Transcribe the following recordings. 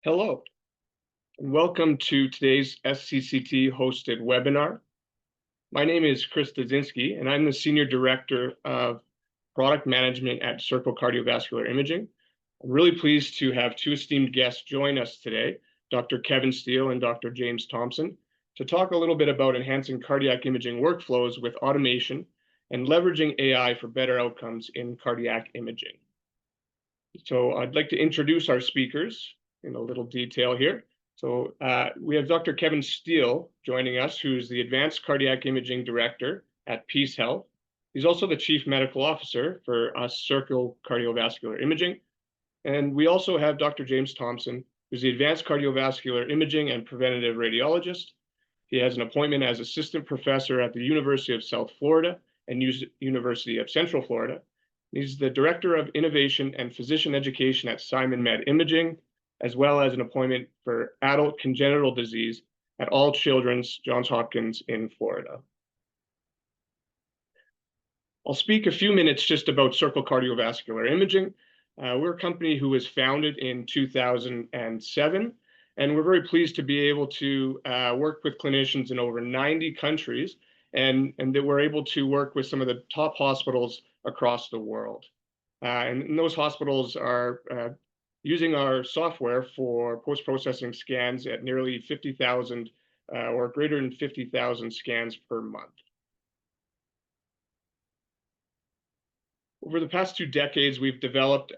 Hello, and welcome to today's SCCT hosted webinar. My name is Chris Duszynski, and I'm the Senior Director of Product Management at Circle Cardiovascular Imaging. I'm really pleased to have two esteemed guests join us today, Dr. Kevin Steele and Dr. James Thompson, to talk a little bit about enhancing cardiac imaging workflows with automation and leveraging AI for better outcomes in cardiac imaging. So I'd like to introduce our speakers in a little detail here. So we have Dr. Kevin Steele joining us, who's the Advanced Cardiac Imaging Director at Peace Health. He's also the Chief Medical Officer for us, Circle Cardiovascular Imaging. And we also have Dr. James Thompson, who's the Advanced Cardiovascular Imaging and Preventive Radiologist. He has an appointment as Assistant Professor at the University of South Florida and University of Central Florida. He's the Director of Innovation and Physician Education at SimonMed Imaging, as well as an appointment for adult congenital disease at All Children's Johns Hopkins in Florida. I'll speak a few minutes just about Circle Cardiovascular Imaging. We're a company who was founded in 2007, and we're very pleased to be able to work with clinicians in over 90 countries, and that we're able to work with some of the top hospitals across the world. And those hospitals are using our software for post-processing scans at nearly 50,000 or greater than 50,000 scans per month. Over the past 2 decades, we've developed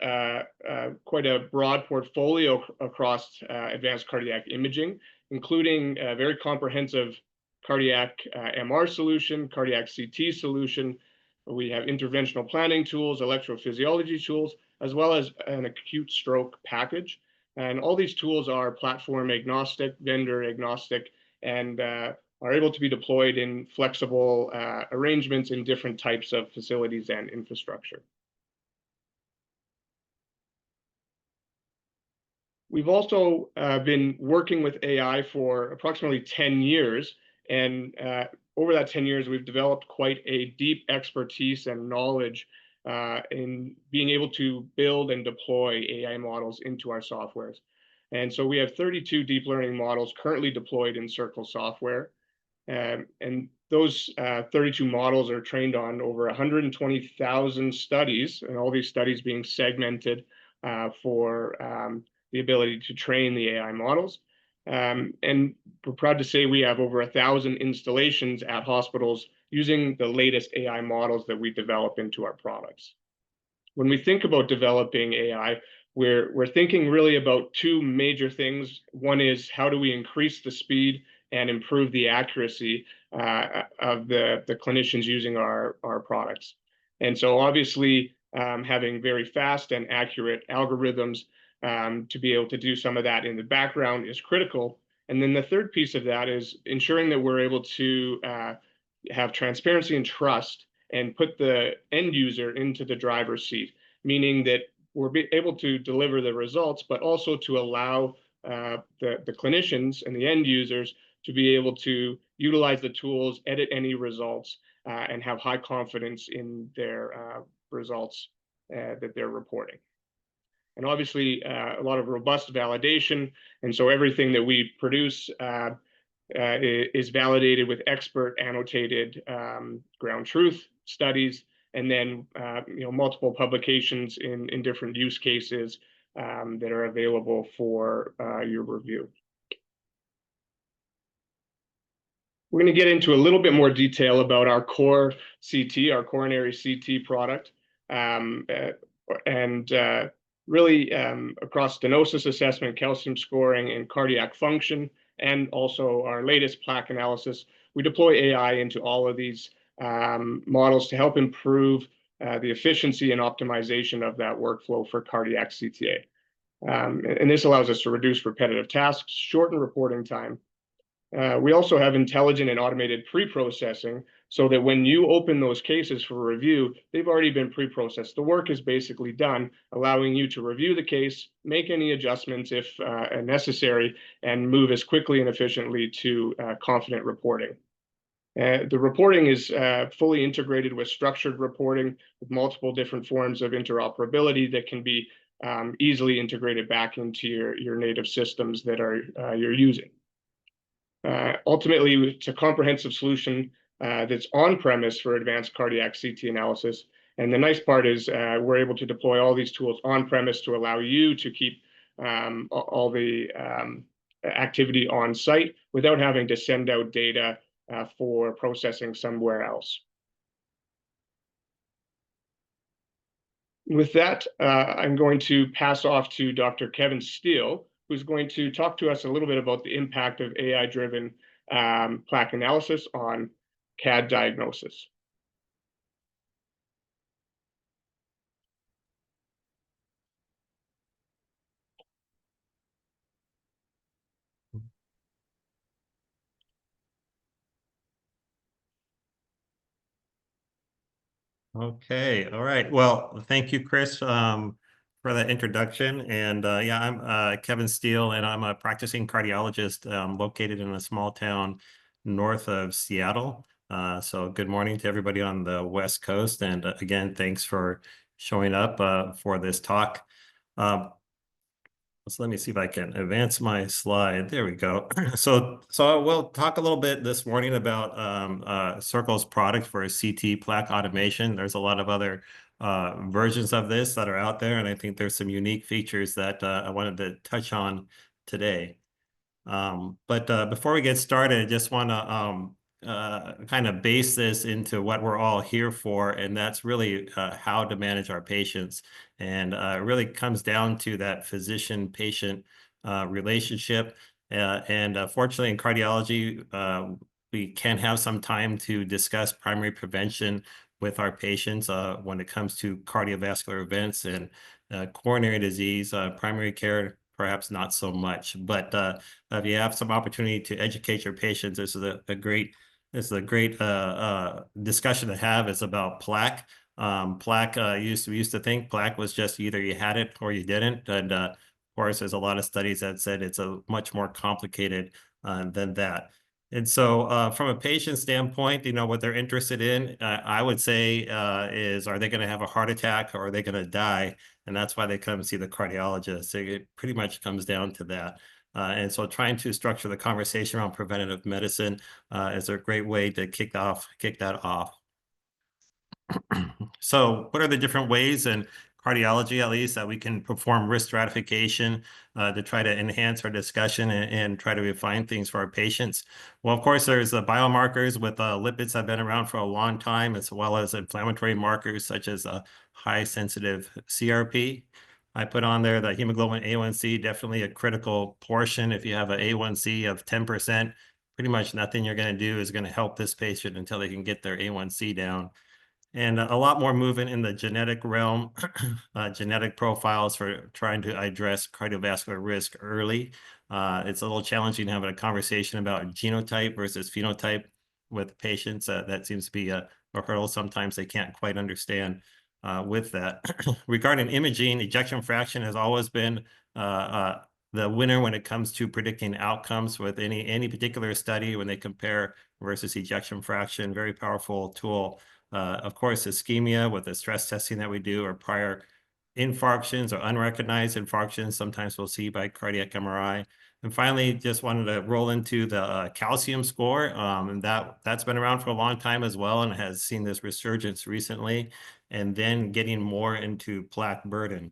quite a broad portfolio across advanced cardiac imaging, including a very comprehensive cardiac MR solution, cardiac CT solution. We have interventional planning tools, electrophysiology tools, as well as an acute stroke package. And all these tools are platform agnostic, vendor agnostic, and are able to be deployed in flexible arrangements in different types of facilities and infrastructure. We've also been working with AI for approximately 10 years, and over that 10 years, we've developed quite a deep expertise and knowledge in being able to build and deploy AI models into our softwares. And so we have 32 deep learning models currently deployed in Circle software. And those 32 models are trained on over 120,000 studies, and all these studies being segmented for the ability to train the AI models. And we're proud to say we have over 1,000 installations at hospitals using the latest AI models that we develop into our products. When we think about developing AI, we're thinking really about two major things. One is, how do we increase the speed and improve the accuracy of the clinicians using our products? And so obviously, having very fast and accurate algorithms to be able to do some of that in the background is critical. And then the third piece of that is ensuring that we're able to have transparency and trust and put the end user into the driver's seat, meaning that we're able to deliver the results, but also to allow the clinicians and the end users to be able to utilize the tools, edit any results, and have high confidence in their results that they're reporting. And obviously, a lot of robust validation. And so everything that we produce is validated with expert annotated ground truth studies, and then multiple publications in different use cases that are available for your review. We're going to get into a little bit more detail about our core CT, our coronary CT product, and really across stenosis assessment, calcium scoring, and cardiac function, and also our latest plaque analysis. We deploy AI into all of these models to help improve the efficiency and optimization of that workflow for cardiac CTA. And this allows us to reduce repetitive tasks, shorten reporting time. We also have intelligent and automated pre-processing, so that when you open those cases for review, they've already been pre-processed. The work is basically done, allowing you to review the case, make any adjustments if necessary, and move as quickly and efficiently to confident reporting. The reporting is fully integrated with structured reporting with multiple different forms of interoperability that can be easily integrated back into your native systems that are you're using. Ultimately, it's a comprehensive solution that's on-premise for advanced cardiac CT analysis. And the nice part is we're able to deploy all these tools on-premise to allow you to keep all the activity on site without having to send out data for processing somewhere else. With that, I'm going to pass off to Dr. Kevin Steele, who's going to talk to us a little bit about the impact of AI-driven plaque analysis on CAD diagnosis. Okay, all right. Well, thank you, Chris, for that introduction. And yeah, I'm Kevin Steele, and I'm a practicing cardiologist located in a small town north of Seattle. So good morning to everybody on the West Coast. And again, thanks for showing up for this talk. So let me see if I can advance my slide. There we go. So we'll talk a little bit this morning about Circle's product for CT plaque automation. There's a lot of other versions of this that are out there, and I think there's some unique features that I wanted to touch on today. But before we get started, I just want to kind of base this into what we're all here for, and that's really how to manage our patients. And it really comes down to that physician-patient relationship. And fortunately, in cardiology, we can have some time to discuss primary prevention with our patients when it comes to cardiovascular events and coronary disease, primary care, perhaps not so much. But if you have some opportunity to educate your patients, this is a great discussion to have. Is about plaque. Plaque, we used to think plaque was just either you had it or you didn't. And of course, there's a lot of studies that said it's a much more complicated than that. And so from a patient standpoint, what they're interested in, I would say, is are they going to have a heart attack or are they going to die? And that's why they come see the cardiologist. So it pretty much comes down to that. And so trying to structure the conversation around preventative medicine is a great way to kick that off. So what are the different ways in cardiology, at least, that we can perform risk stratification to try to enhance our discussion and try to refine things for our patients? Well, of course, there's the biomarkers with lipids that have been around for a long time, as well as inflammatory markers such as high sensitive CRP. I put on there the hemoglobin A1C, definitely a critical portion. If you have an A1C of 10%, pretty much nothing you're going to do is going to help this patient until they can get their A1C down. And a lot more movement in the genetic realm, genetic profiles for trying to address cardiovascular risk early. It's a little challenging having a conversation about genotype versus phenotype with patients. That seems to be a hurdle. Sometimes they can't quite understand with that. Regarding imaging, ejection fraction has always been the winner when it comes to predicting outcomes with any particular study when they compare versus ejection fraction. Very powerful tool. Of course, ischemia with the stress testing that we do, or prior infarctions or unrecognized infarctions, sometimes we'll see by cardiac MRI. And finally, just wanted to roll into the calcium score, and that's been around for a long time as well, and has seen this resurgence recently, and then getting more into plaque burden.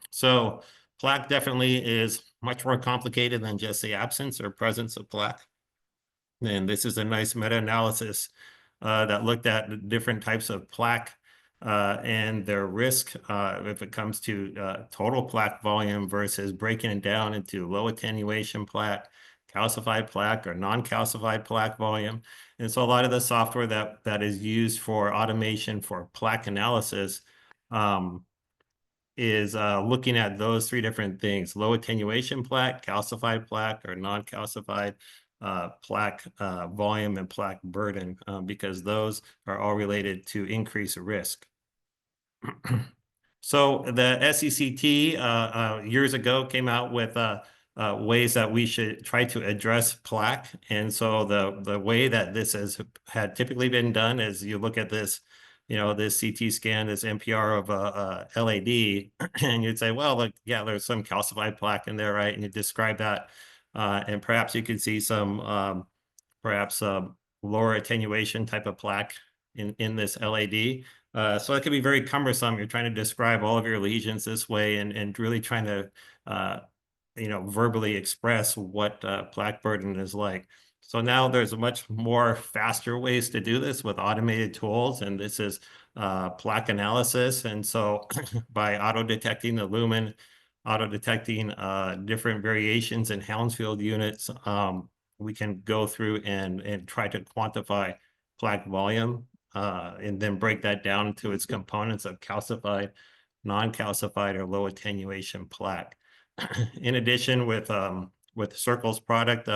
So plaque definitely is much more complicated than just the absence or presence of plaque. And this is a nice meta-analysis that looked at different types of plaque and their risk if it comes to total plaque volume versus breaking it down into low attenuation plaque, calcified plaque, or non-calcified plaque volume. And so a lot of the software that is used for automation for plaque analysis is looking at those three different things: low attenuation plaque, calcified plaque, or non-calcified plaque volume, and plaque burden, because those are all related to increased risk. So the SECT years ago came out with ways that we should try to address plaque. And so the way that this had typically been done is you look at this this CT scan, this NPR of a LAD, and you'd say, well, like, yeah, there's some calcified plaque in there, right? And you describe that, and perhaps you could see some perhaps lower attenuation type of plaque in this LAD. So it can be very cumbersome. You're trying to describe all of your lesions this way and really trying to verbally express what plaque burden is like. So now there's a much more faster ways to do this with automated tools, and this is plaque analysis. And so by auto-detecting the lumen, auto-detecting different variations in Hounsfield units, we can go through and try to quantify plaque volume and then break that down into its components of calcified, non-calcified, or low attenuation plaque. In addition, with Circle's product,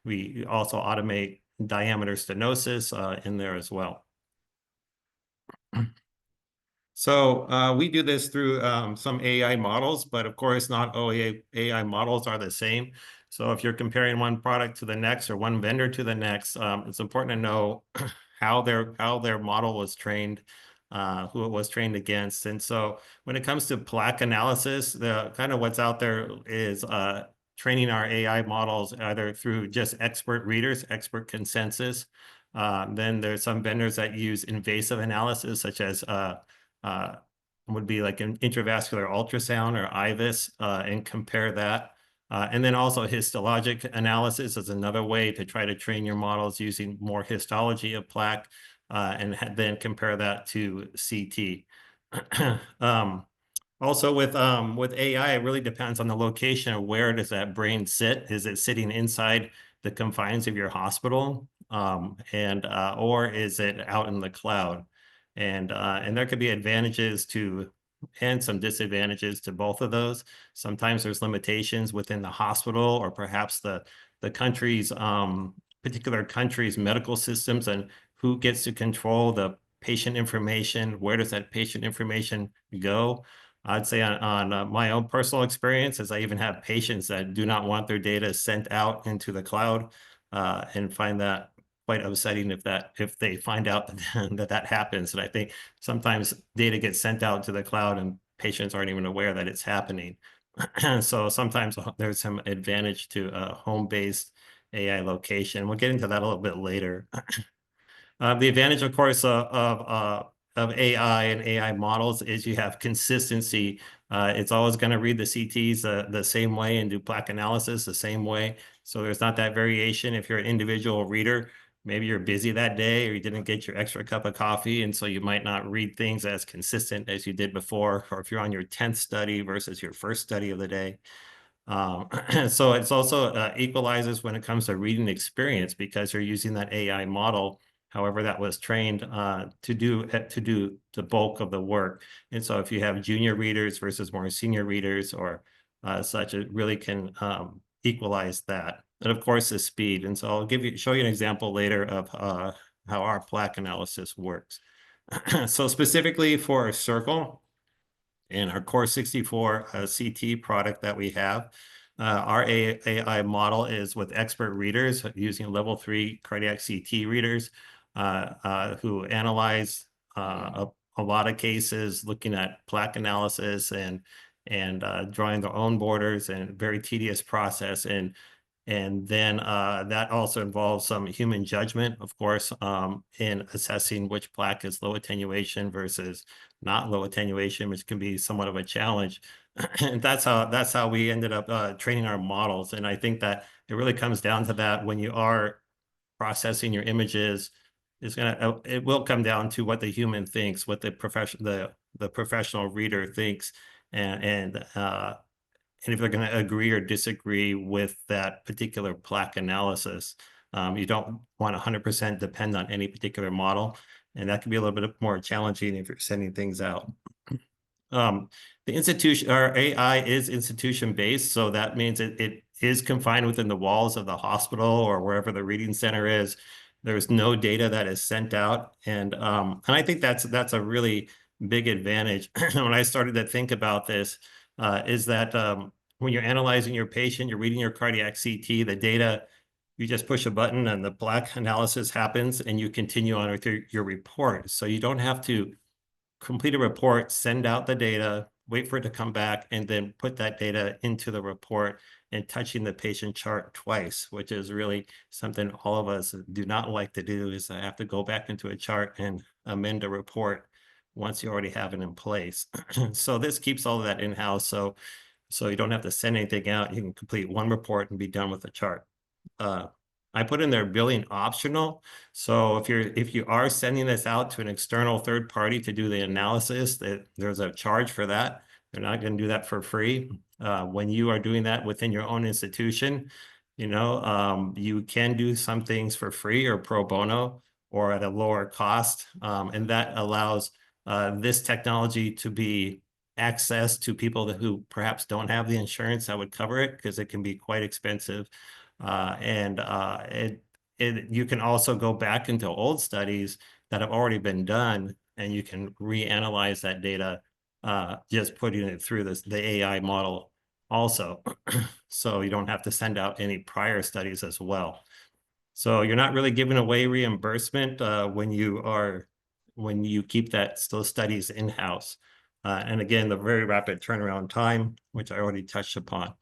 we also automate diameter stenosis in there as well. So we do this through some AI models, but of course, not all AI models are the same. So if you're comparing one product to the next or one vendor to the next, it's important to know how their model was trained, who it was trained against. And so when it comes to plaque analysis, the kind of what's out there is training our AI models either through just expert readers, expert consensus. Then there's some vendors that use invasive analysis, such as would be like an intravascular ultrasound or IVUS, and compare that. And then also histologic analysis is another way to try to train your models using more histology of plaque, and then compare that to CT. Also with AI, it really depends on the location of where does that brain sit. Is it sitting inside the confines of your hospital, or is it out in the cloud? And there could be advantages to and some disadvantages to both of those. Sometimes there's limitations within the hospital or perhaps the country's particular country's medical systems and who gets to control the patient information. Where does that patient information go? I'd say on my own personal experience, as I even have patients that do not want their data sent out into the cloud, and find that quite upsetting if they find out that happens. And I think sometimes data gets sent out to the cloud and patients aren't even aware that it's happening. So sometimes there's some advantage to a home-based AI location. We'll get into that a little bit later. The advantage, of course, of AI and AI models is you have consistency. It's always going to read the CTs the same way and do plaque analysis the same way. So there's not that variation. If you're an individual reader, maybe you're busy that day or you didn't get your extra cup of coffee, and so you might not read things as consistent as you did before, or if you're on your 10th study versus your first study of the day. So it's also equalizes when it comes to reading experience because you're using that AI model, however that was trained to do the bulk of the work. And so if you have junior readers versus more senior readers or such, it really can equalize that. And of course, the speed. And so I'll show you an example later of how our plaque analysis works. So specifically for Circle and our Core 64 CT product that we have, our AI model is with expert readers using level 3 cardiac CT readers who analyze a lot of cases, looking at plaque analysis and drawing their own borders, and very tedious process. And then that also involves some human judgment, of course, in assessing which plaque is low attenuation versus not low attenuation, which can be somewhat of a challenge. And that's how we ended up training our models. And I think that it really comes down to that when you are processing your images, it will come down to what the human thinks, what the professional reader thinks, and if they're going to agree or disagree with that particular plaque analysis. You don't want 100% depend on any particular model, and that can be a little bit more challenging if you're sending things out. The institution, our AI is institution-based, so that means it is confined within the walls of the hospital or wherever the reading center is. There's no data that is sent out, and I think that's a really big advantage. When I started to think about this, is that when you're analyzing your patient, you're reading your cardiac CT, the data you just push a button and the plaque analysis happens and you continue on with your report. So you don't have to complete a report, send out the data, wait for it to come back, and then put that data into the report and touching the patient chart twice, which is really something all of us do not like to do, is I have to go back into a chart and amend a report once you already have it in place. So this keeps all of that in-house, so you don't have to send anything out. You can complete one report and be done with the chart. I put in there billing optional. So if you are sending this out to an external third party to do the analysis, that there's a charge for that. They're not going to do that for free. When you are doing that within your own institution, you can do some things for free or pro bono or at a lower cost. And that allows this technology to be access to people who perhaps don't have the insurance that would cover it, because it can be quite expensive. You can also go back into old studies that have already been done, and you can reanalyze that data, just putting it through the AI model also. So you don't have to send out any prior studies as well. So you're not really giving away reimbursement when you keep those studies in-house. And again, the very rapid turnaround time, which I already touched upon.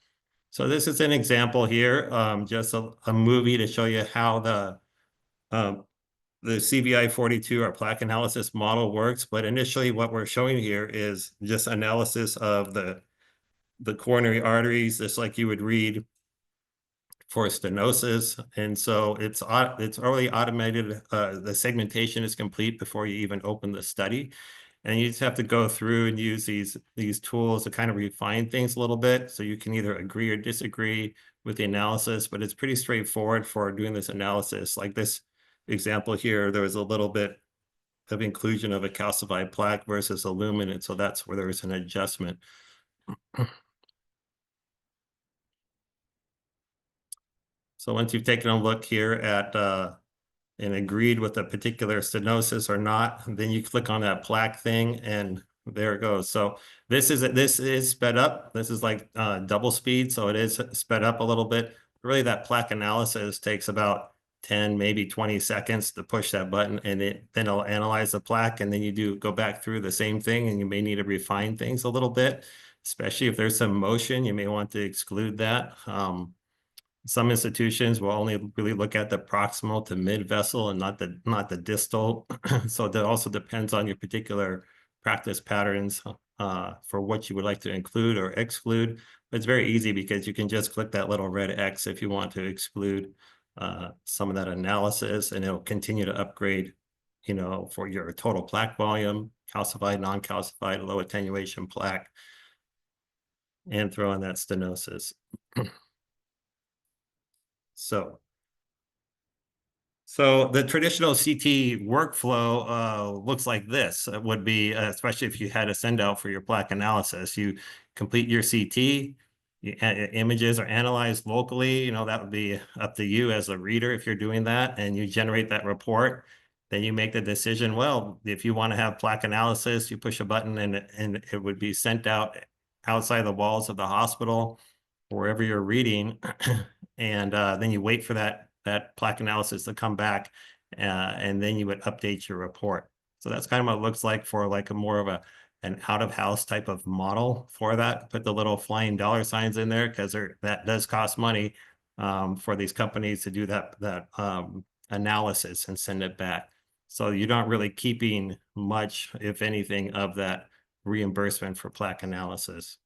So this is an example here, just a movie to show you how the CVI-42 or plaque analysis model works. But initially what we're showing here is just analysis of the coronary arteries, just like you would read for stenosis. And so it's already automated. The segmentation is complete before you even open the study. And you just have to go through and use these tools to kind of refine things a little bit. So you can either agree or disagree with the analysis, but it's pretty straightforward for doing this analysis. Like this example here, there was a little bit of inclusion of a calcified plaque versus a lumen, so that's where there was an adjustment. So once you've taken a look here at and agreed with a particular stenosis or not, then you click on that plaque thing and there it goes. So this is sped up. This is like double speed, so it is sped up a little bit. Really, that plaque analysis takes about 10, maybe 20 seconds to push that button, and then it'll analyze the plaque, and then you go back through the same thing, and you may need to refine things a little bit, especially if there's some motion. You may want to exclude that. Some institutions will only really look at the proximal to mid vessel and not the distal. So that also depends on your particular practice patterns for what you would like to include or exclude. But it's very easy because you can just click that little red X if you want to exclude some of that analysis, and it'll continue to upgrade, for your total plaque volume, calcified, non-calcified, low attenuation plaque, and throw in that stenosis. So the traditional CT workflow looks like this. It would be, especially if you had a send out for your plaque analysis, you complete your CT, images are analyzed locally. That would be up to you as a reader if you're doing that, and you generate that report. Then you make the decision, well, if you want to have plaque analysis, you push a button and it would be sent out outside the walls of the hospital, wherever you're reading. And then you wait for that plaque analysis to come back, and then you would update your report. So that's kind of what it looks like for like a more of an out-of-house type of model for that. Put the little flying dollar signs in there, because that does cost money for these companies to do that analysis and send it back. So you're not really keeping much, if anything, of that reimbursement for plaque analysis.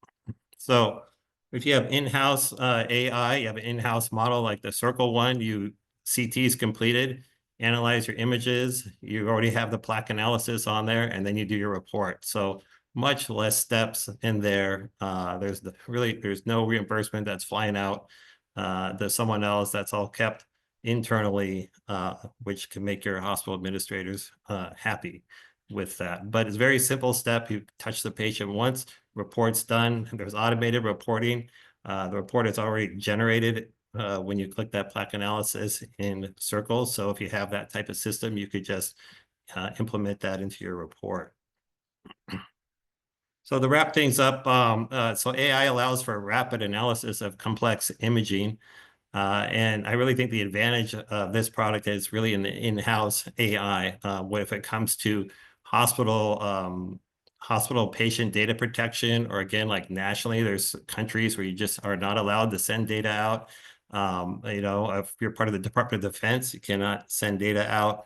So if you have in-house AI, you have an in-house model like the Circle one, CT is completed, analyze your images, you already have the plaque analysis on there, and then you do your report. So much less steps in there. There's no reimbursement that's flying out to someone else. That's all kept internally, which can make your hospital administrators happy with that. But it's a very simple step. You touch the patient once, report's done. There's automated reporting. The report is already generated when you click that plaque analysis in Circle. So if you have that type of system, you could just implement that into your report. So to wrap things up, so AI allows for rapid analysis of complex imaging. And I really think the advantage of this product is really in the in-house AI. If it comes to hospital patient data protection, or again, like nationally, there's countries where you just are not allowed to send data out. If you're part of the Department of Defense, you cannot send data out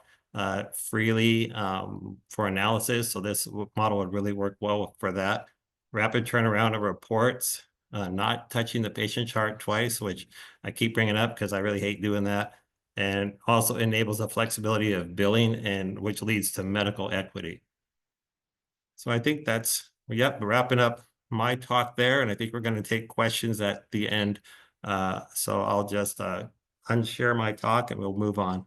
freely for analysis. So this model would really work well for that. Rapid turnaround of reports, not touching the patient chart twice, which I keep bringing up because I really hate doing that. And also enables the flexibility of billing, and which leads to medical equity. So I think that's, yep, wrapping up my talk there. And I think we're going to take questions at the end. So I'll just unshare my talk and we'll move on.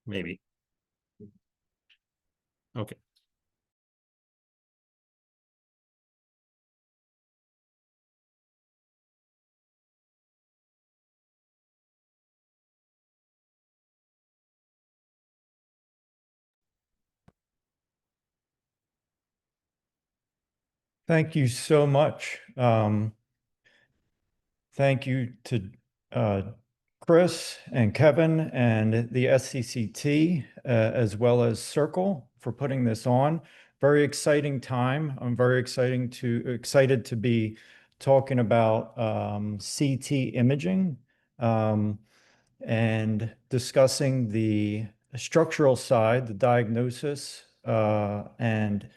Maybe. Okay. Thank you so much. Thank you to Chris and Kevin and the SCCT, as well as Circle, for putting this on. Very exciting time. I'm very excited to be talking about CT imaging and discussing the structural side, the diagnosis and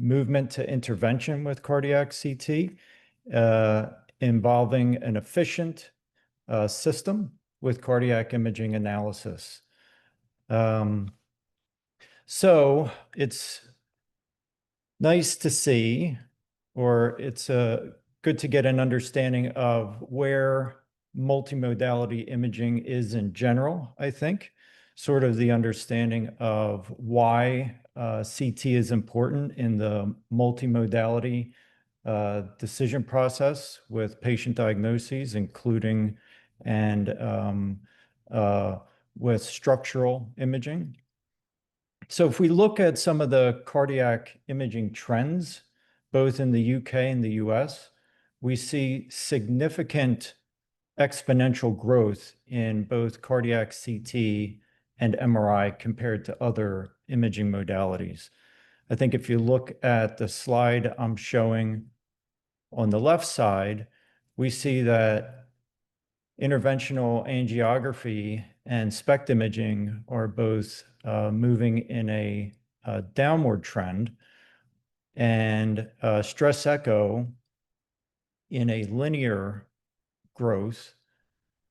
movement to intervention with cardiac CT, involving an efficient system with cardiac imaging analysis. So it's nice to see, or it's good to get an understanding of where multimodality imaging is in general, I think. Sort of the understanding of why CT is important in the multimodality decision process with patient diagnoses, including and with structural imaging. So if we look at some of the cardiac imaging trends, both in the UK and the US, we see significant exponential growth in both cardiac CT and MRI compared to other imaging modalities. I think if you look at the slide I'm showing on the left side, we see that interventional angiography and SPECT imaging are both moving in a downward trend, and stress echo in a linear growth,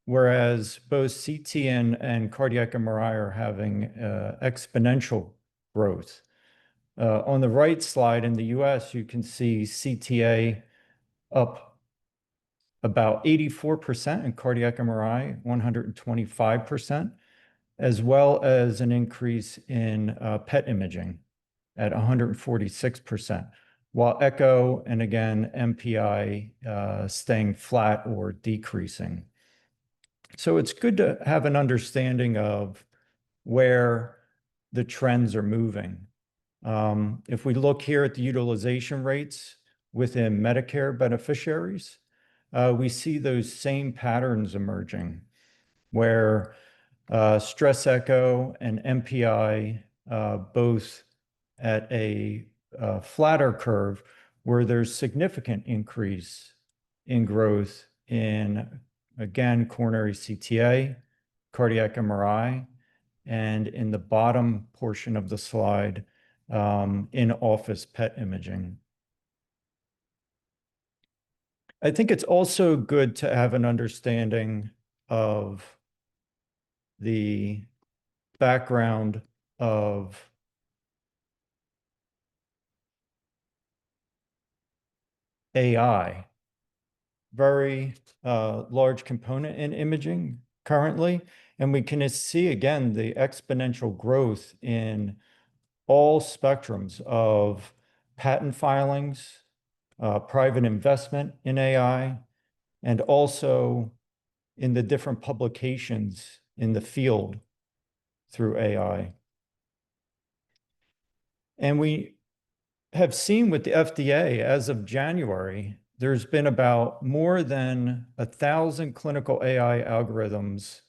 whereas both CT and cardiac MRI are having exponential growth. On the right slide in the US, you can see CTA up about 84% and cardiac MRI 125%, as well as an increase in PET imaging at 146%, while echo and again MPI staying flat or decreasing. So it's good to have an understanding of where the trends are moving. If we look here at the utilization rates within Medicare beneficiaries, we see those same patterns emerging, where stress echo and MPI both at a flatter curve, where there's significant increase in growth in, again, coronary CTA, cardiac MRI, and in the bottom portion of the slide, in-office PET imaging. I think it's also good to have an understanding of the background of AI. Very large component in imaging currently, and we can see again the exponential growth in all spectrums of patent filings, private investment in AI, and also in the different publications in the field through AI. And we have seen with the FDA as of January, there's been about more than 1,000 clinical AI algorithms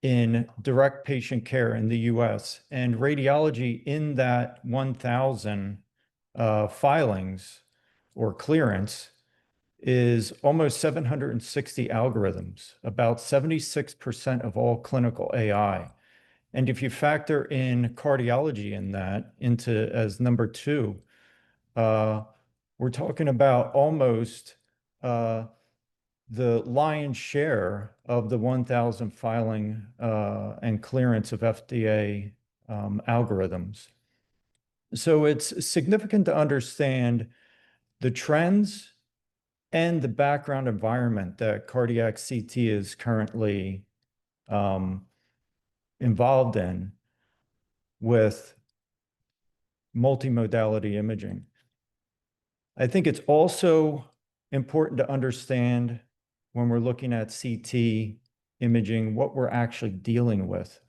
in direct patient care in the US, and radiology in that 1,000 filings or clearance is almost 760 algorithms, about 76% of all clinical AI. And if you factor in cardiology in that into as number two, we're talking about almost the lion's share of the 1,000 filing and clearance of FDA algorithms. So it's significant to understand the trends and the background environment that cardiac CT is currently involved in with multimodality imaging. I think it's also important to understand when we're looking at CT imaging, what we're actually dealing with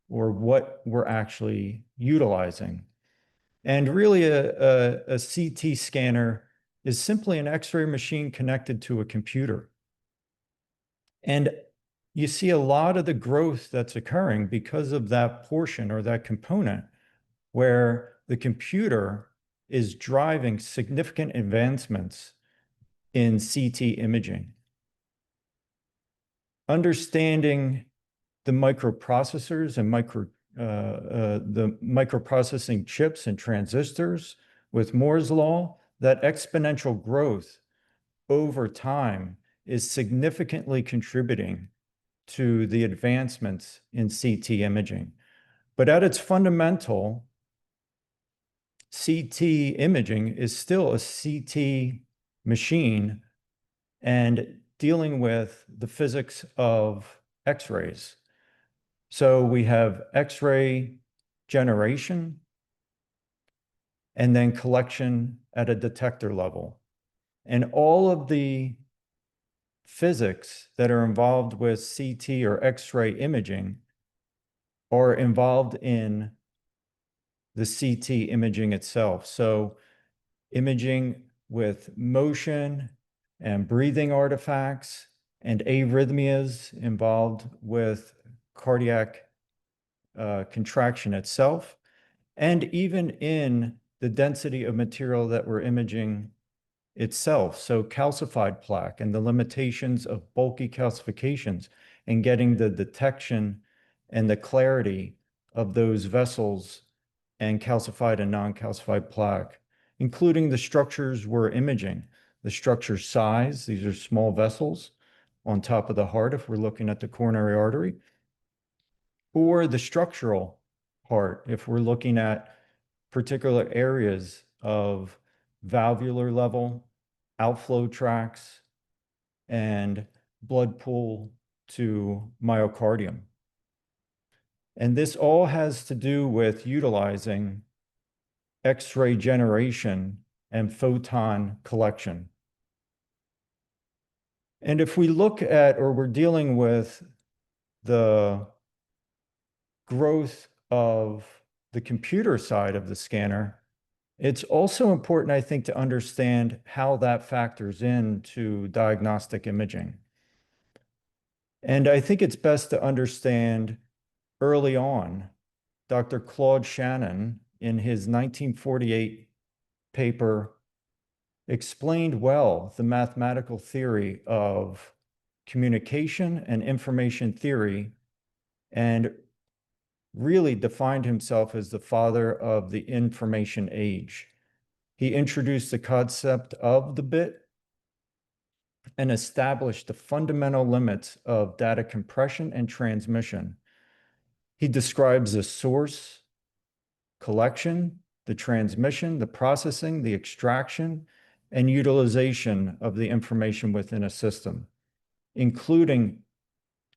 or what we're actually utilizing. And really a CT scanner is simply an X-ray machine connected to a computer. And you see a lot of the growth that's occurring because of that portion or that component where the computer is driving significant advancements in CT imaging. Understanding the microprocessors and the microprocessing chips and transistors with Moore's law, that exponential growth over time is significantly contributing to the advancements in CT imaging. But at its fundamental, CT imaging is still a CT machine and dealing with the physics of X-rays. So we have X-ray generation and then collection at a detector level. And all of the physics that are involved with CT or X-ray imaging are involved in the CT imaging itself. So imaging with motion and breathing artifacts and arrhythmias involved with cardiac contraction itself, and even in the density of material that we're imaging itself. So calcified plaque and the limitations of bulky calcifications and getting the detection and the clarity of those vessels and calcified and non-calcified plaque, including the structures we're imaging, the structure size. These are small vessels on top of the heart if we're looking at the coronary artery, or the structural part if we're looking at particular areas of valvular level, outflow tracts, and blood pool to myocardium. And this all has to do with utilizing X-ray generation and photon collection. And if we look at, or we're dealing with the growth of the computer side of the scanner, it's also important, I think, to understand how that factors into diagnostic imaging. And I think it's best to understand early on, Dr. Claude Shannon, in his 1948 paper, explained well the mathematical theory of communication and information theory, and really defined himself as the father of the information age. He introduced the concept of the bit and established the fundamental limits of data compression and transmission. He describes the source, collection, the transmission, the processing, the extraction, and utilization of the information within a system, including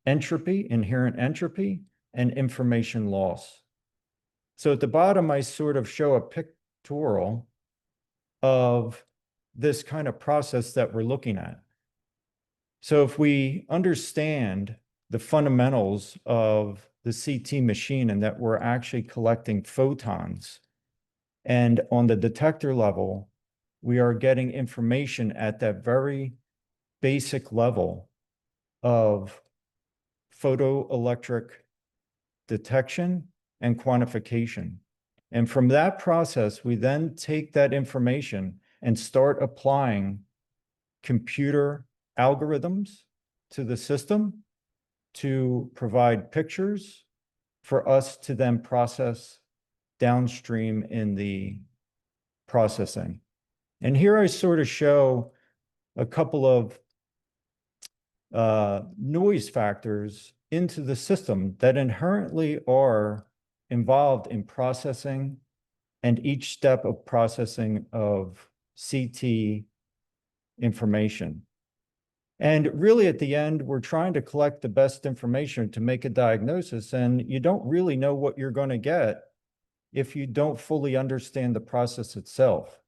entropy, inherent entropy, and information loss. So at the bottom, I sort of show a pictorial of this kind of process that we're looking at. So if we understand the fundamentals of the CT machine and that we're actually collecting photons And on the detector level, we are getting information at that very basic level of photoelectric detection and quantification. And from that process, we then take that information and start applying computer algorithms to the system to provide pictures for us to then process downstream in the processing. And here I sort of show a couple of noise factors into the system that inherently are involved in processing and each step of processing of CT information. And really at the end, we're trying to collect the best information to make a diagnosis, and you don't really know what you're going to get if you don't fully understand the process itself.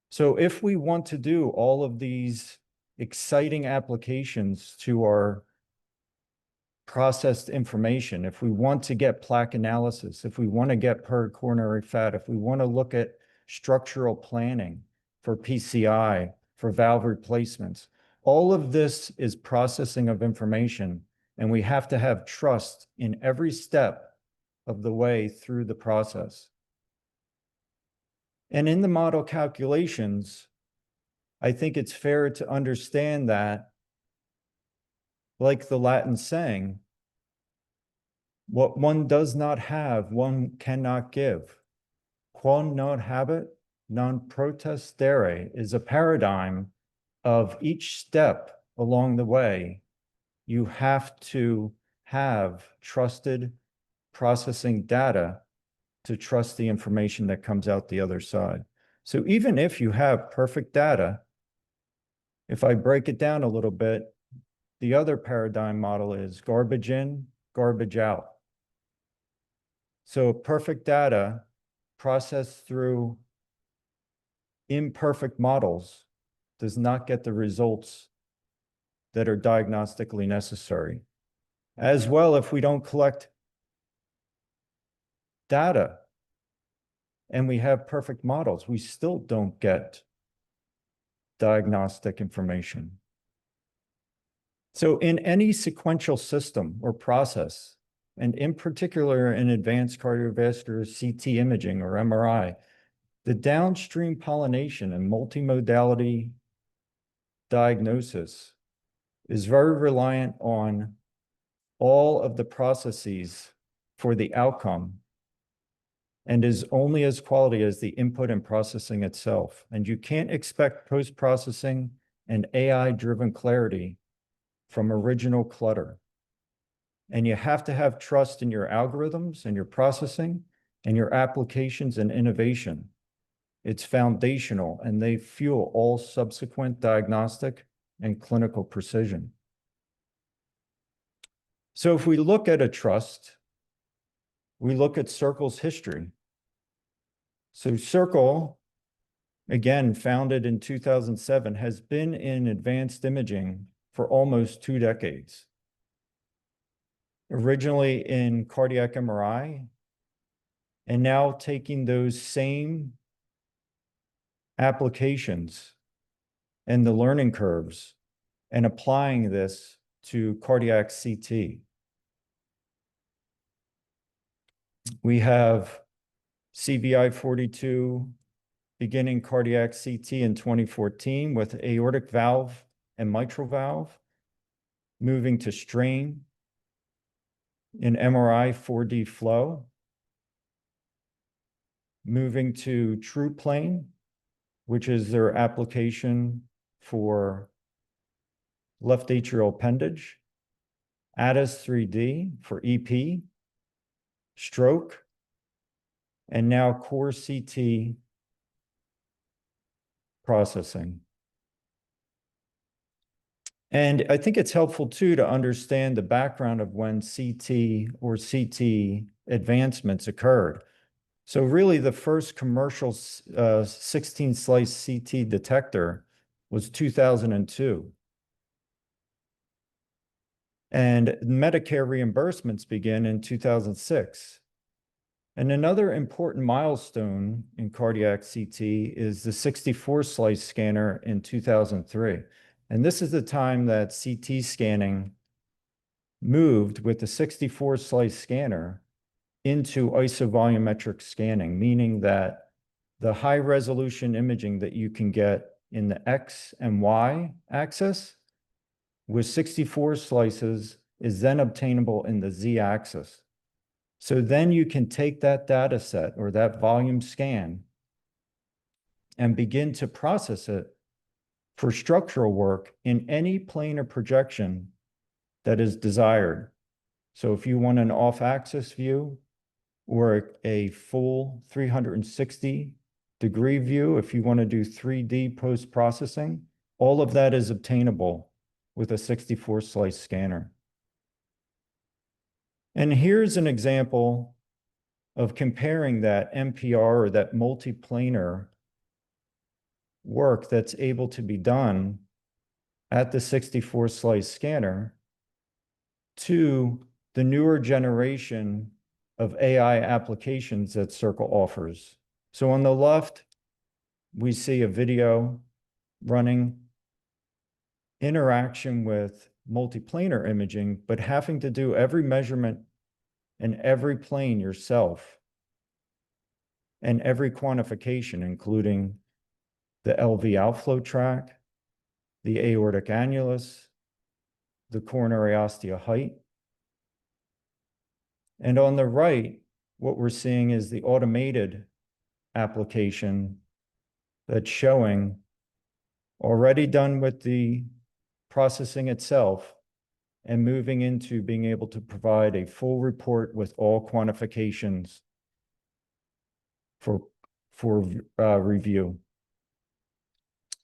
So if we want to do all of these exciting applications to our processed information, if we want to get plaque analysis, if we want to get pericoronary fat, if we want to look at structural planning for PCI, for valve replacements, all of this is processing of information, and we have to have trust in every step of the way through the process. And in the model calculations, I think it's fair to understand that, like the Latin saying, what one does not have, one cannot give. Quam non habet, non protestere is a paradigm of each step along the way. You have to have trusted processing data to trust the information that comes out the other side. So even if you have perfect data, if I break it down a little bit, the other paradigm model is garbage in, garbage out. So perfect data processed through imperfect models does not get the results that are diagnostically necessary. As well, if we don't collect data and we have perfect models, we still don't get diagnostic information. So in any sequential system or process, and in particular in advanced cardiovascular CT imaging or MRI, the downstream pollination and multimodality diagnosis is very reliant on all of the processes for the outcome and is only as quality as the input and processing itself. And you can't expect post-processing and AI-driven clarity from original clutter. And you have to have trust in your algorithms and your processing and your applications and innovation. It's foundational, and they fuel all subsequent diagnostic and clinical precision. So if we look at a trust, we look at Circle's history. So Circle, again, founded in 2007, has been in advanced imaging for almost 2 decades. Originally in cardiac MRI, and now taking those same applications and the learning curves and applying this to cardiac CT. We have CVI 42 beginning cardiac CT in 2014 with aortic valve and mitral valve, moving to strain in MRI 4D flow, moving to true plane, which is their application for left atrial appendage, ATAS 3D for EP, stroke, and now core CT processing. And I think it's helpful too to understand the background of when CT or CT advancements occurred. So really the first commercial 16-slice CT detector was 2002. And Medicare reimbursements began in 2006. And another important milestone in cardiac CT is the 64 slice scanner in 2003. And this is the time that CT scanning moved with the 64 slice scanner into isovolumetric scanning, meaning that the high resolution imaging that you can get in the X and Y axis with 64 slices is then obtainable in the Z axis. So then you can take that data set or that volume scan and begin to process it for structural work in any planar projection that is desired. So if you want an off-axis view or a full 360-degree view, if you want to do 3D post-processing, all of that is obtainable with a 64 slice scanner. And here's an example of comparing that MPR or that multiplanar work that's able to be done at the 64 slice scanner to the newer generation of AI applications that Circle offers. So on the left, we see a video running interaction with multiplanar imaging, but having to do every measurement in every plane yourself and every quantification, including the LV outflow tract, the aortic annulus, the coronary ostia height. And on the right, what we're seeing is the automated application that's showing already done with the processing itself and moving into being able to provide a full report with all quantifications for review.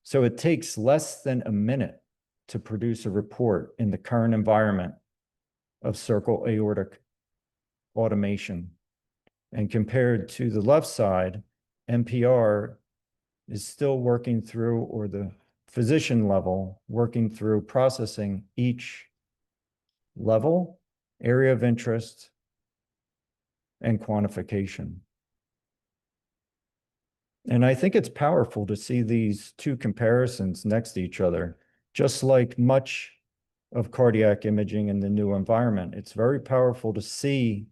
So it takes less than a minute to produce a report in the current environment of Circle aortic automation. And compared to the left side, MPR is still working through, or the physician level, working through processing each level, area of interest, and quantification. And I think it's powerful to see these two comparisons next to each other, just like much of cardiac imaging in the new environment. It's very powerful to see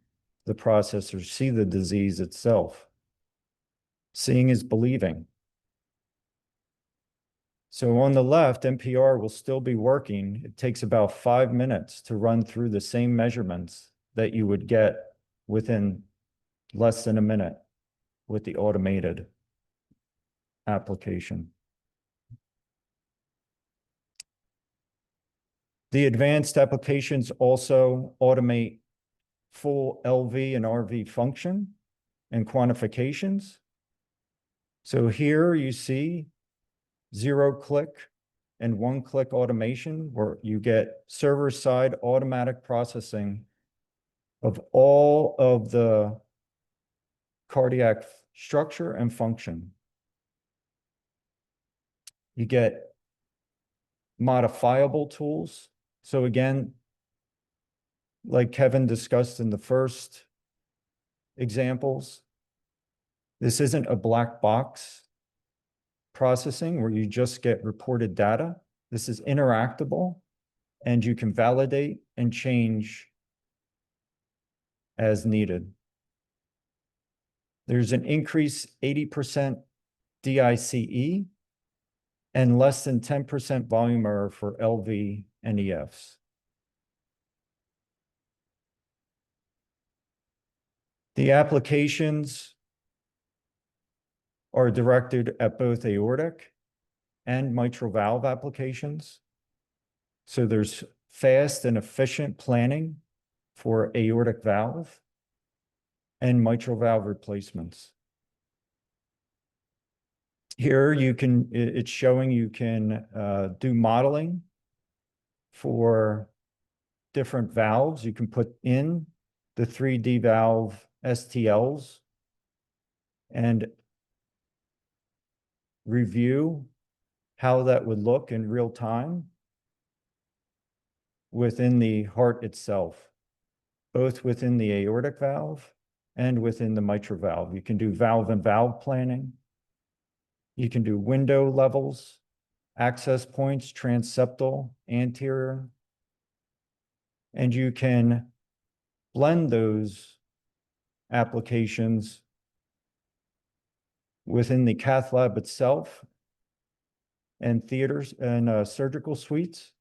the process or see the disease itself. Seeing is believing. So on the left, MPR will still be working. It takes about 5 minutes to run through the same measurements that you would get within less than a minute with the automated application. The advanced applications also automate full LV and RV function and quantifications. So here you see 0-click and 1-click automation, where you get server-side automatic processing of all of the cardiac structure and function. You get modifiable tools. So again, like Kevin discussed in the first examples, this isn't a black box processing where you just get reported data. This is interactable, and you can validate and change as needed. There's an increase 80% DICE and less than 10% volume error for LV and EFs. The applications are directed at both aortic and mitral valve applications. So there's fast and efficient planning for aortic valve and mitral valve replacements. Here you can, it's showing you can do modeling for different valves. You can put in the 3D valve STLs and review how that would look in real time within the heart itself, both within the aortic valve and within the mitral valve. You can do valve and valve planning. You can do window levels, access points, transeptal, anterior, and you can blend those applications within the cath lab itself and theaters and surgical suites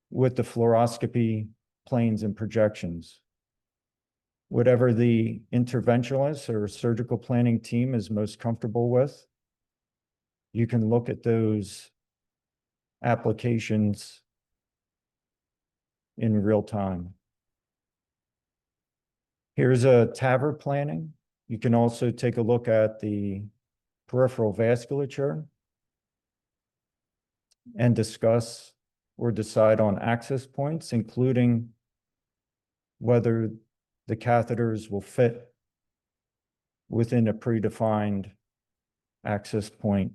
with the fluoroscopy planes and projections. Whatever the interventionalist or surgical planning team is most comfortable with, you can look at those applications in real time. Here's a TAVR planning. You can also take a look at the peripheral vasculature and discuss or decide on access points, including whether the catheters will fit within a predefined access point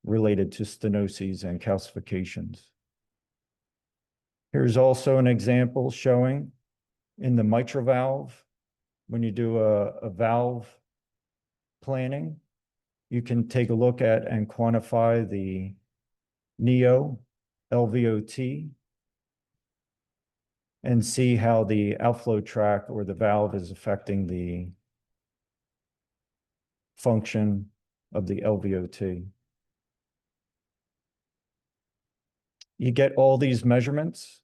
related to stenoses and calcifications. Here's also an example showing in the mitral valve, when you do a valve planning, you can take a look at and quantify the neo LVOT and see how the outflow tract or the valve is affecting the function of the LVOT. You get all these measurements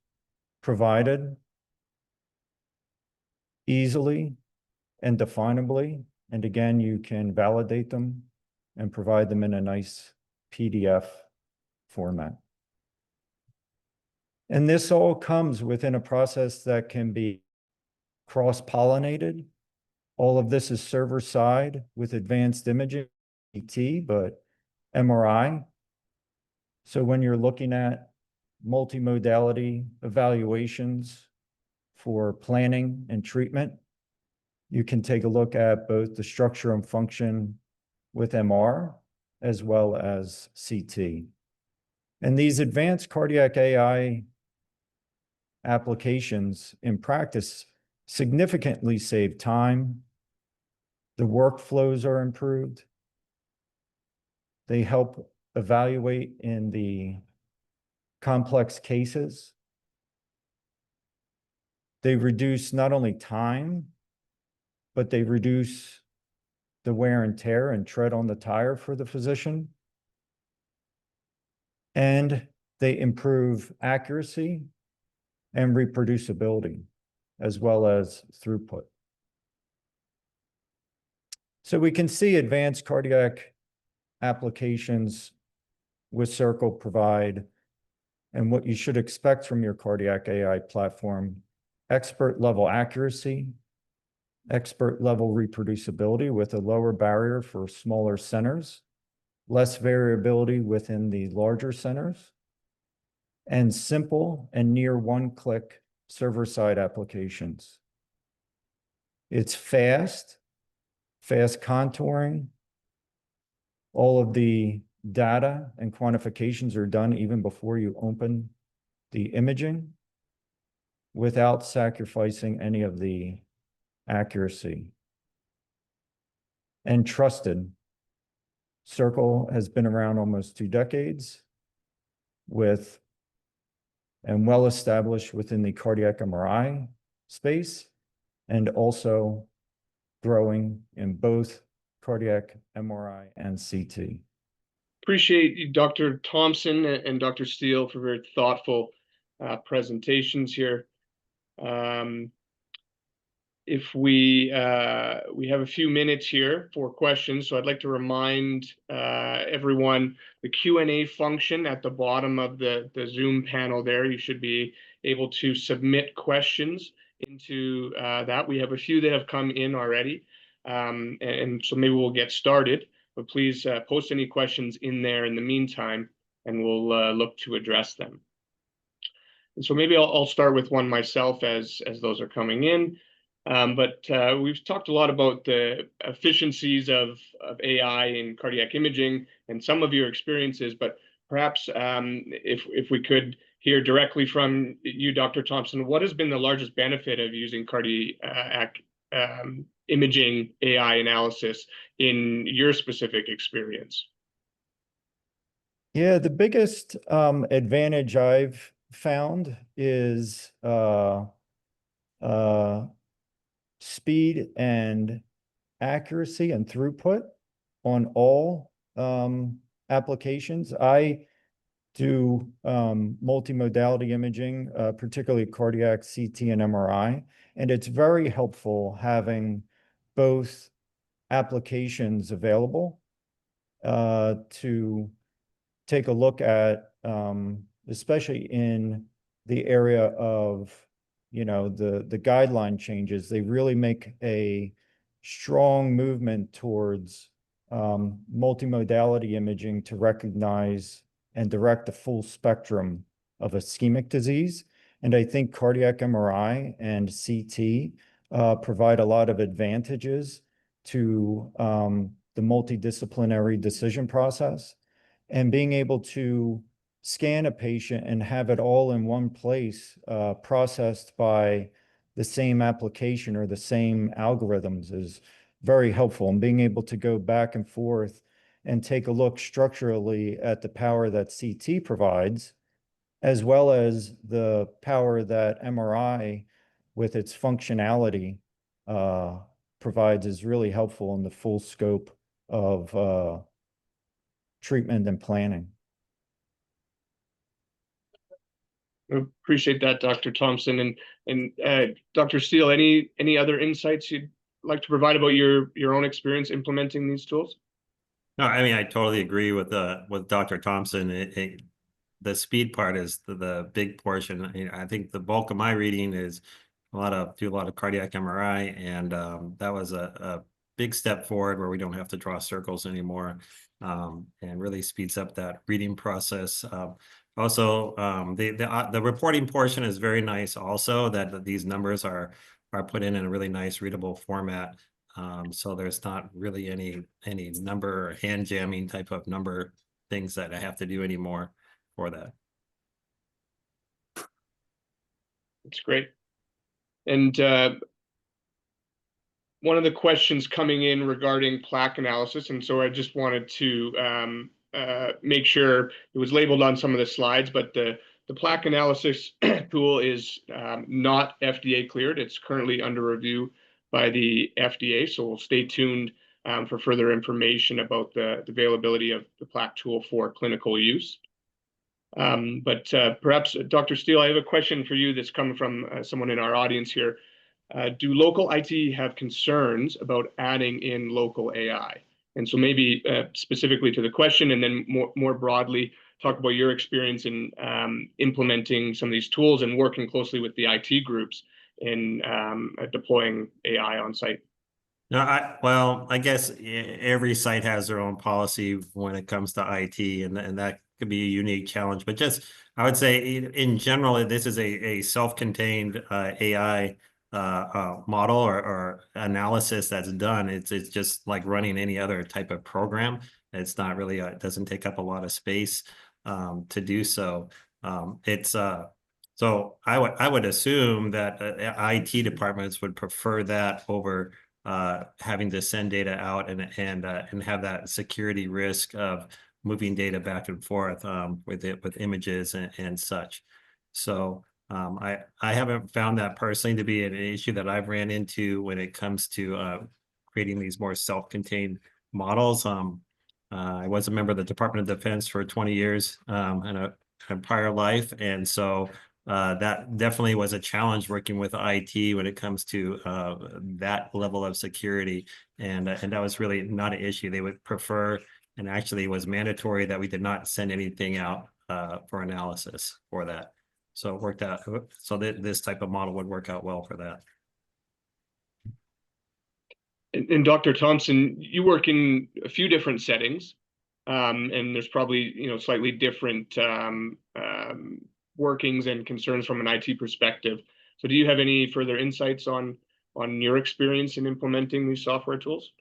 provided easily and definably, and again, you can validate them and provide them in a nice PDF format. And this all comes within a process that can be cross-pollinated. All of this is server-side with advanced imaging, CT, but MRI. So when you're looking at multimodality evaluations for planning and treatment, you can take a look at both the structure and function with MR as well as CT. And these advanced cardiac AI applications in practice significantly save time. The workflows are improved. They help evaluate in the complex cases. They reduce not only time, but they reduce the wear and tear and tread on the tire for the physician. And they improve accuracy and reproducibility, as well as throughput. So we can see advanced cardiac applications with Circle provide, and what you should expect from your cardiac AI platform: expert level accuracy, expert level reproducibility with a lower barrier for smaller centers, less variability within the larger centers, and simple and near one-click server-side applications. It's fast contouring. All of the data and quantifications are done even before you open the imaging without sacrificing any of the accuracy. And trusted. Circle has been around almost 2 decades and well established within the cardiac MRI space, and also growing in both cardiac MRI and CT. Appreciate you, Dr. Thompson and Dr. Steele, for very thoughtful presentations here. If we have a few minutes here for questions, so I'd like to remind everyone the Q&A function at the bottom of the Zoom panel there. You should be able to submit questions into that. We have a few that have come in already, and so maybe we'll get started. But please post any questions in there in the meantime, and we'll look to address them. And so maybe I'll start with one myself as those are coming in. But we've talked a lot about the efficiencies of AI in cardiac imaging and some of your experiences, but perhaps if we could hear directly from you, Dr. Thompson, what has been the largest benefit of using cardiac imaging AI analysis in your specific experience? Yeah, the biggest advantage I've found is speed and accuracy and throughput on all applications. I do multimodality imaging, particularly cardiac CT and MRI, and it's very helpful having both applications available to take a look at, especially in the area of, the guideline changes. They really make a strong movement towards multimodality imaging to recognize and direct the full spectrum of ischemic disease. And I think cardiac MRI and CT provide a lot of advantages to the multidisciplinary decision process. And being able to scan a patient and have it all in one place, processed by the same application or the same algorithms, is very helpful. And being able to go back and forth and take a look structurally at the power that CT provides, as well as the power that MRI with its functionality provides, is really helpful in the full scope of treatment and planning. I appreciate that, Dr. Thompson. And Dr. Steele, any other insights you'd like to provide about your own experience implementing these tools? No, I mean, I totally agree with Dr. Thompson. The speed part is the big portion. I think the bulk of my reading is do a lot of cardiac MRI, and that was a big step forward where we don't have to draw circles anymore, and really speeds up that reading process. Also, the reporting portion is very nice. Also, that these numbers are put in a really nice readable format. So there's not really any number or hand jamming type of number things that I have to do anymore for that. That's great. And one of the questions coming in regarding plaque analysis, and so I just wanted to make sure it was labeled on some of the slides, but the plaque analysis tool is not FDA cleared. It's currently under review by the FDA, so we'll stay tuned for further information about the availability of the plaque tool for clinical use. But perhaps, Dr. Steele, I have a question for you that's coming from someone in our audience here. Do local IT have concerns about adding in local AI? And so maybe specifically to the question, and then more broadly, talk about your experience in implementing some of these tools and working closely with the IT groups in deploying AI on site. No, I guess every site has their own policy when it comes to IT, and that could be a unique challenge. But I would say in general, this is a self-contained AI model or analysis that's done. It's just like running any other type of program. It's not really it doesn't take up a lot of space to do so. So I would assume that IT departments would prefer that over having to send data out and have that security risk of moving data back and forth with images and such. So I haven't found that personally to be an issue that I've ran into when it comes to creating these more self-contained models. I was a member of the Department of Defense for 20 years in a prior life, and so that definitely was a challenge working with IT when it comes to that level of security, and that was really not an issue. They would prefer, and actually it was mandatory, that we did not send anything out for analysis for that. So it worked out. So this type of model would work out well for that. And Dr. Thompson, you work in a few different settings, and there's probably slightly different workings and concerns from an IT perspective. So do you have any further insights on your experience in implementing these software tools?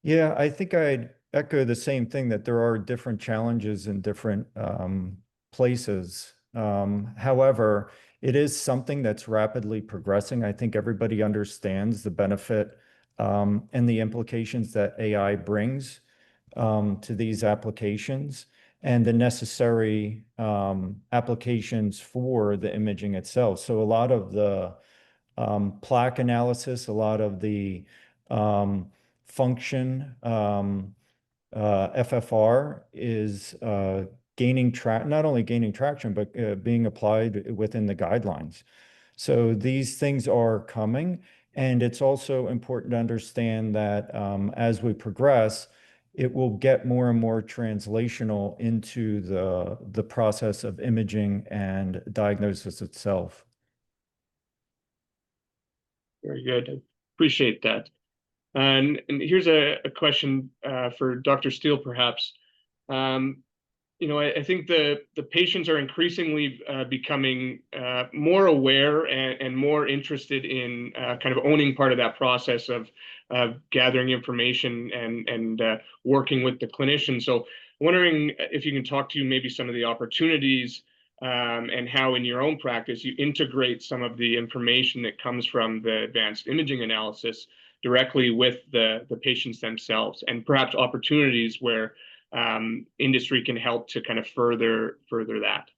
Yeah, I think I'd echo the same thing, that there are different challenges in different places. However, it is something that's rapidly progressing. I think everybody understands the benefit and the implications that AI brings to these applications and the necessary applications for the imaging itself. So a lot of the plaque analysis, a lot of the function FFR is not only gaining traction, but being applied within the guidelines. So these things are coming, and it's also important to understand that as we progress, it will get more and more translational into the process of imaging and diagnosis itself. Very good. I appreciate that. And here's a question for Dr. Steele, perhaps. I think the patients are increasingly becoming more aware and more interested in kind of owning part of that process of gathering information and working with the clinician. So wondering if you can talk to maybe some of the opportunities and how in your own practice you integrate some of the information that comes from the advanced imaging analysis directly with the patients themselves, and perhaps opportunities where industry can help to kind of further that.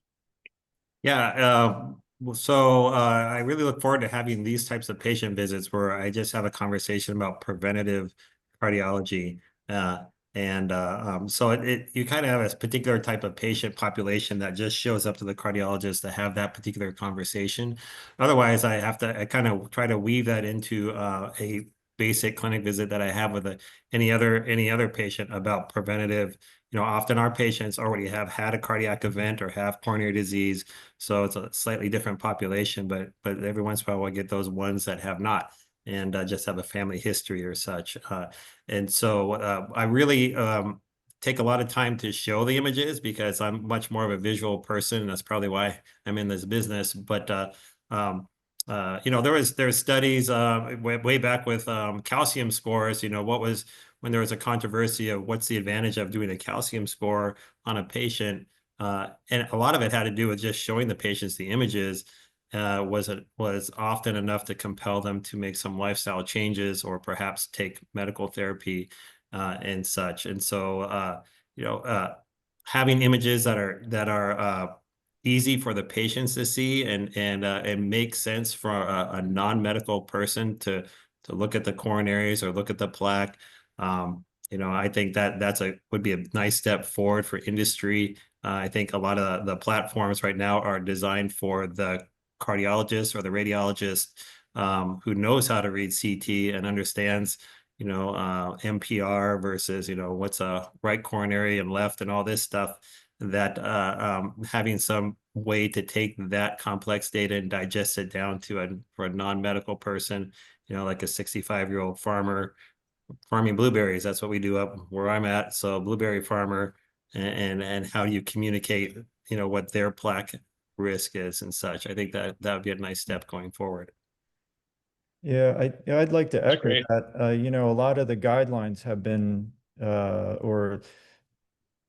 Yeah, so I really look forward to having these types of patient visits where I just have a conversation about preventative cardiology. So you kind of have a particular type of patient population that just shows up to the cardiologist to have that particular conversation. Otherwise, I kind of try to weave that into a basic clinic visit that I have with any other patient about preventative. Often our patients already have had a cardiac event or have coronary disease, so it's a slightly different population. But every once in a while, I get those ones that have not and just have a family history or such. And so I really take a lot of time to show the images because I'm much more of a visual person. That's probably why I'm in this business. But there's studies way back with calcium scores. When there was a controversy of what's the advantage of doing a calcium score on a patient, and a lot of it had to do with just showing the patients the images was often enough to compel them to make some lifestyle changes or perhaps take medical therapy and such. And so having images that are easy for the patients to see and make sense for a non-medical person to look at the coronaries or look at the plaque. I think that would be a nice step forward for industry. I think a lot of the platforms right now are designed for the cardiologist or the radiologist who knows how to read CT and understands MPR versus what's a right coronary and left and all this stuff, that having some way to take that complex data and digest it down for a non-medical person, like a 65-year-old farmer farming blueberries. That's what we do up where I'm at. So blueberry farmer, and how do you communicate what their plaque risk is and such. I think that would be a nice step going forward. Yeah, I'd like to echo great. that. A lot of the guidelines have been or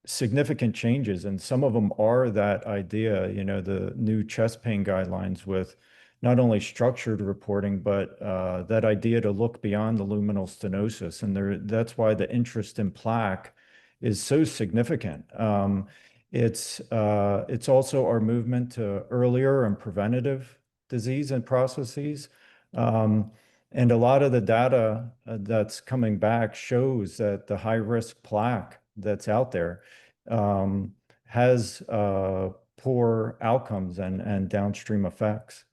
significant changes, and some of them are that idea, the new chest pain guidelines with not only structured reporting, but that idea to look beyond the luminal stenosis. And that's why the interest in plaque is so significant. It's also our movement to earlier and preventative disease and processes. And a lot of the data that's coming back shows that the high-risk plaque that's out there has poor outcomes and downstream effects.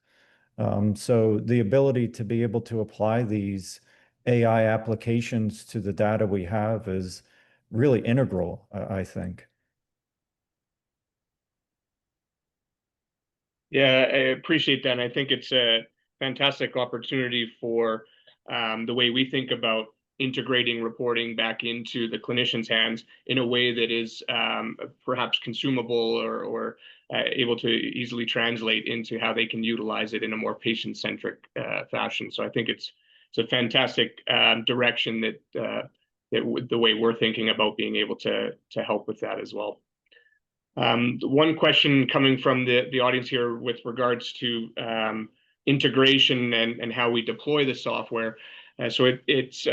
So the ability to be able to apply these AI applications to the data we have is really integral, I think. Yeah, I appreciate that. And I think it's a fantastic opportunity for the way we think about integrating reporting back into the clinician's hands in a way that is perhaps consumable or able to easily translate into how they can utilize it in a more patient-centric fashion. So I think it's a fantastic direction that the way we're thinking about being able to help with that as well. One question coming from the audience here with regards to integration and how we deploy the software. So it's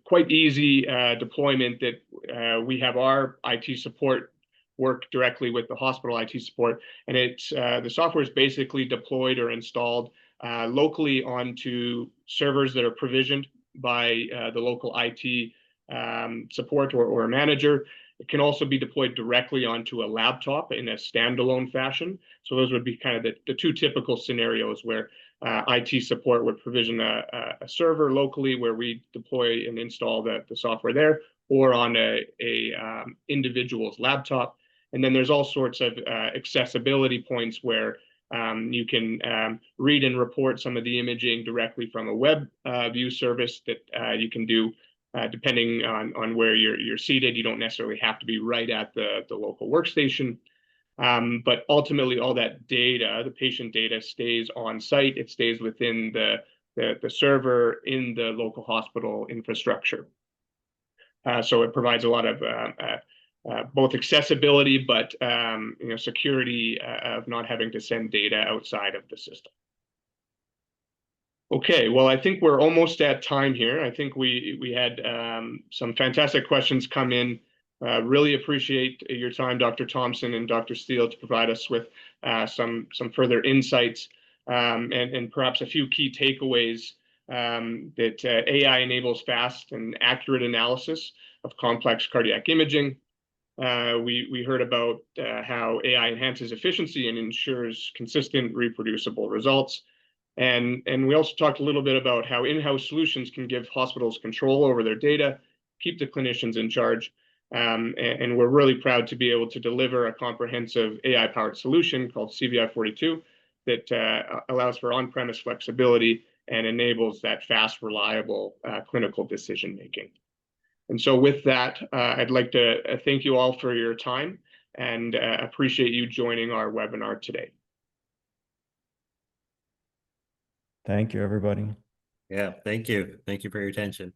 quite easy deployment that we have our IT support work directly with the hospital IT support, and it's the software is basically deployed or installed locally onto servers that are provisioned by the local IT support or manager. It can also be deployed directly onto a laptop in a standalone fashion. So those would be kind of the two typical scenarios where IT support would provision a server locally where we deploy and install the software there, or on a individual's laptop. And then there's all sorts of accessibility points where you can read and report some of the imaging directly from a web view service that you can do depending on where you're seated. You don't necessarily have to be right at the local workstation. But ultimately, all that data, the patient data, stays on site. It stays within the server in the local hospital infrastructure. So it provides a lot of both accessibility, but security of not having to send data outside of the system. Okay, well, I think we're almost at time here. I think we had some fantastic questions come in. Really appreciate your time, Dr. Thompson and Dr. Steele, to provide us with some further insights and perhaps a few key takeaways that AI enables fast and accurate analysis of complex cardiac imaging. We heard about how AI enhances efficiency and ensures consistent, reproducible results. And we also talked a little bit about how in-house solutions can give hospitals control over their data, keep the clinicians in charge. And we're really proud to be able to deliver a comprehensive AI-powered solution called CVI-42 that allows for on-premise flexibility and enables that fast, reliable clinical decision-making. And so with that, I'd like to thank you all for your time and appreciate you joining our webinar today. Thank you, everybody. Yeah, thank you. Thank you for your attention.